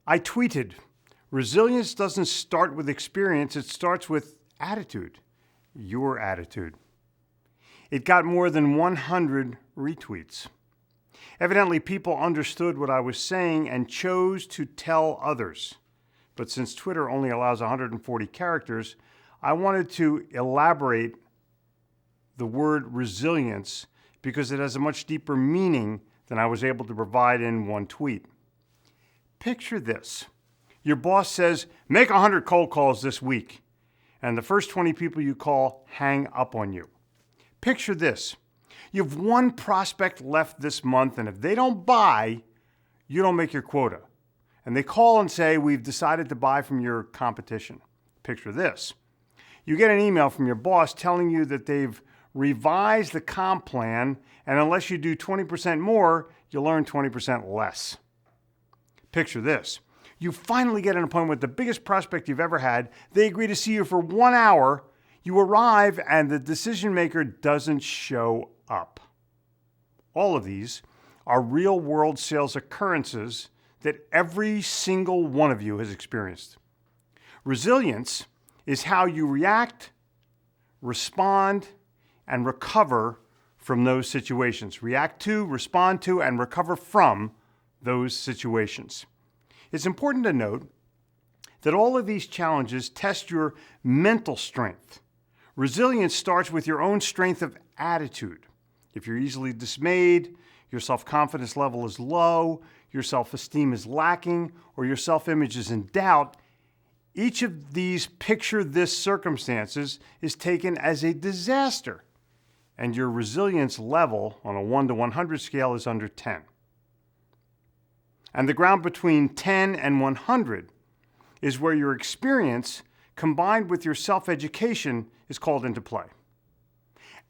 I tweeted, resilience doesn't start with experience, it starts with attitude, your attitude. It got more than 100 retweets. Evidently, people understood what I was saying and chose to tell others. But since Twitter only allows 140 characters, I wanted to elaborate the word resilience because it has a much deeper meaning than I was able to provide in one tweet. Picture this. Your boss says, make 100 cold calls this week, and the first 20 people you call hang up on you. Picture this. You have one prospect left this month, and if they don't buy, you don't make your quota. And they call and say, we've decided to buy from your competition. Picture this. You get an email from your boss telling you that they've revised the comp plan, and unless you do 20% more, you'll earn 20% less. Picture this. You finally get an appointment with the biggest prospect you've ever had. They agree to see you for 1 hour. You arrive, and the decision maker doesn't show up. All of these are real-world sales occurrences that every single one of you has experienced. Resilience is how you react, respond, and recover from those situations. React to, respond to, and recover from those situations. It's important to note that all of these challenges test your mental strength. Resilience starts with your own strength of attitude. If you're easily dismayed, your self-confidence level is low, your self-esteem is lacking, or your self-image is in doubt, each of these picture this circumstances is taken as a disaster, and your resilience level on a 1 to 100 scale is under 10. And the ground between 10 and 100 is where your experience combined with your self-education is called into play.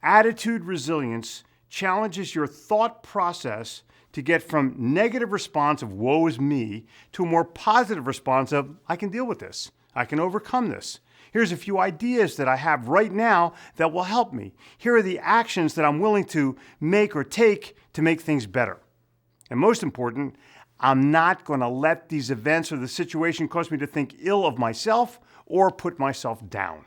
Attitude resilience challenges your thought process to get from negative response of woe is me to a more positive response of I can deal with this. I can overcome this. Here's a few ideas that I have right now that will help me. Here are the actions that I'm willing to make or take to make things better. And most important, I'm not going to let these events or the situation cause me to think ill of myself or put myself down.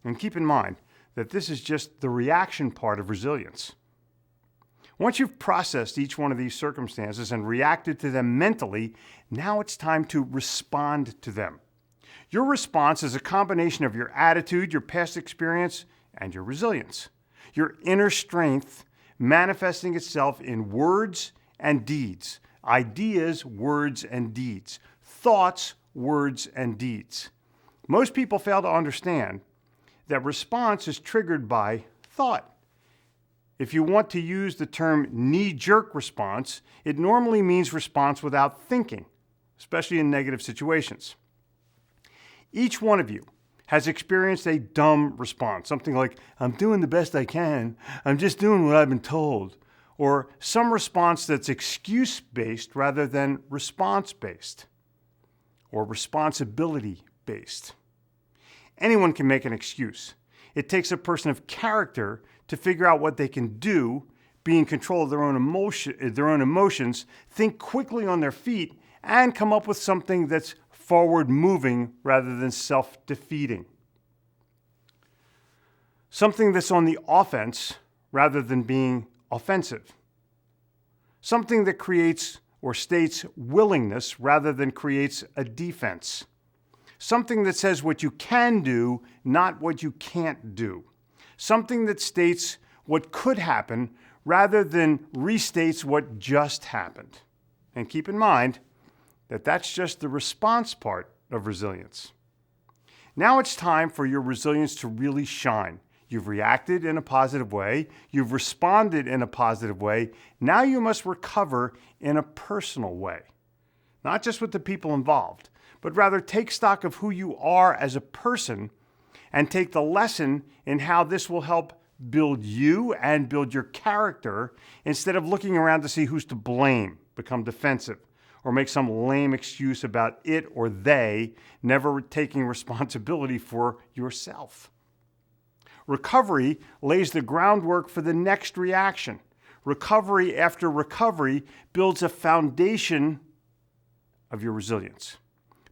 And keep in mind that this is just the reaction part of resilience. Once you've processed each one of these circumstances and reacted to them mentally, now it's time to respond to them. Your response is a combination of your attitude, your past experience, and your resilience. Your inner strength manifesting itself in words and deeds. Ideas, words, and deeds. Thoughts, words, and deeds. Most people fail to understand that response is triggered by thought. If you want to use the term knee-jerk response, it normally means response without thinking, especially in negative situations. Each one of you has experienced a dumb response, something like, I'm doing the best I can, I'm just doing what I've been told, or some response that's excuse-based rather than response-based, or responsibility-based. Anyone can make an excuse. It takes a person of character to figure out what they can do, be in control of their own emotions, think quickly on their feet, and come up with something that's forward-moving rather than self-defeating. Something that's on the offense rather than being offensive. Something that creates or states willingness rather than creates a defense. Something that says what you can do, not what you can't do. Something that states what could happen rather than restates what just happened. And keep in mind that that's just the response part of resilience. Now it's time for your resilience to really shine. You've reacted in a positive way. You've responded in a positive way. Now you must recover in a personal way. Not just with the people involved, but rather take stock of who you are as a person and take the lesson in how this will help build you and build your character instead of looking around to see who's to blame, become defensive, or make some lame excuse about it or they, never taking responsibility for yourself. Recovery lays the groundwork for the next reaction. Recovery after recovery builds a foundation of your resilience.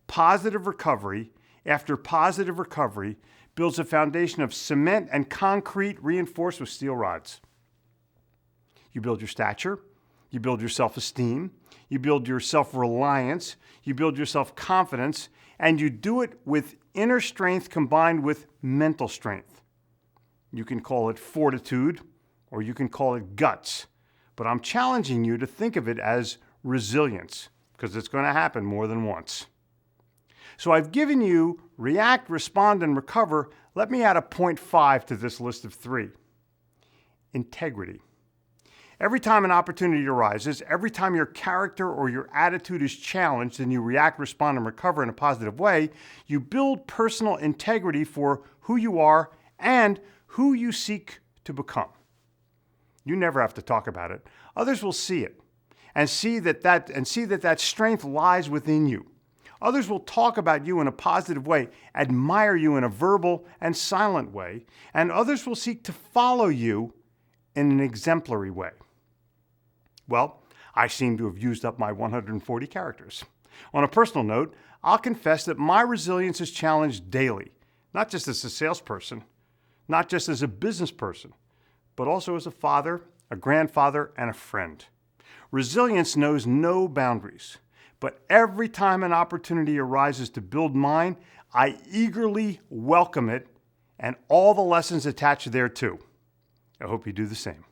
Positive recovery after positive recovery builds a foundation of cement and concrete reinforced with steel rods. You build your stature, you build your self-esteem, you build your self-reliance, you build your self-confidence, and you do it with inner strength combined with mental strength. You can call it fortitude, or you can call it guts, but I'm challenging you to think of it as resilience, because it's going to happen more than once. So I've given you react, respond, and recover. Let me add a 0.5 to this list of 3. Integrity. Every time an opportunity arises, every time your character or your attitude is challenged and you react, respond, and recover in a positive way, you build personal integrity for who you are and who you seek to become. You never have to talk about it. Others will see it and see that strength lies within you. Others will talk about you in a positive way, admire you in a verbal and silent way, and others will seek to follow you in an exemplary way. Well, I seem to have used up my 140 characters. On a personal note, I'll confess that my resilience is challenged daily, not just as a salesperson, not just as a business person, but also as a father, a grandfather, and a friend. Resilience knows no boundaries, but every time an opportunity arises to build mine, I eagerly welcome it and all the lessons attached thereto. I hope you do the same.